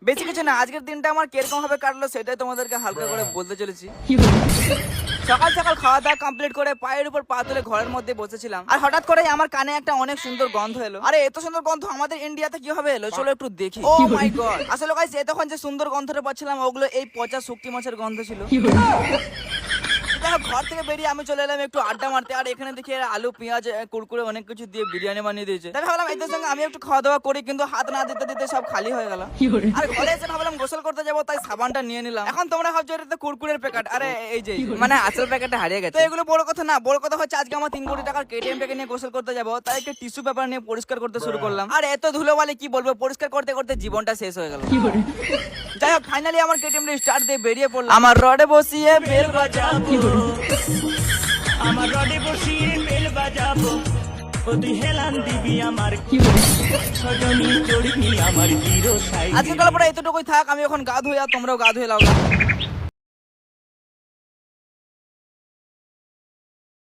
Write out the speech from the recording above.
বেশি কিছু না, আজকের দিনটা আমার কিরকম ভাবে কাটলো সেটাই তোমাদেরকে হালকা করে বলতে চলেছি। সকাল সকাল খাওয়া দাওয়া কমপ্লিট করে পায়ের উপর পা তুলে ঘরের মধ্যে বসেছিলাম, আর হঠাৎ করে আমার কানে একটা অনেক সুন্দর গন্ধ এলো। আরে এত সুন্দর গন্ধ আমাদের ইন্ডিয়াতে কিভাবে এলো, চলো একটু দেখি। ও মাই গড, আসলে গাইস এতক্ষণ যে সুন্দর গন্ধটা পাচ্ছিলাম ওগুলো এই পচা শুটকি মাছের গন্ধ ছিল। ঘর থেকে বেরিয়ে আমি চলে এলাম একটু আড্ডা মারতে, আর এখানে দেখি এরা আলু পেঁয়াজ কুরকুরে অনেক কিছু দিয়ে বিরিয়ানি বানিয়ে দিয়েছে। তাই ভাবলাম এদের সঙ্গে আমি একটু খাওয়া দাওয়া করি, কিন্তু হাত না দিতে দিতে সব খালি হয়ে গেল। আর ঘরে এসে ভাবলাম গোসল করতে যাবো, তাই সাবানটা নিয়ে নিলাম। এখন তোমরা ভাবছো এটা তো কুরকুরের প্যাকেট, আরে এই যে মানে আসল প্যাকেটটা হারিয়ে গেছে। তো এগুলো বড় কথা না, বড় কথা হচ্ছে আজকে আমার 3 কোটি টাকার কেটিএম টাকে নিয়ে গোসল করতে যাবো, তাই একটা টিস্যু পেপার নিয়ে পরিষ্কার করতে শুরু করলাম। আর এত ধুলো বলে কি বলবো, পরিষ্কার করতে করতে জীবনটা শেষ হয়ে গেল। যাই হোক ফাইনালি আমার কেটিএম স্টার্ট দিয়ে বেরিয়ে পড়লাম। আমার রডে বসিয়ে বেল বাজাবো, আমার রডে বসিয়ে বেল বাজাবো, ও তুই হেলান দিবি আমার সজনী চড়বি আমার হিরো সাই। আজকে গল্পটা এতটুকুই থাক, আমি এখন গা ধুই আর তোমরাও গা ধুয়ে লাও।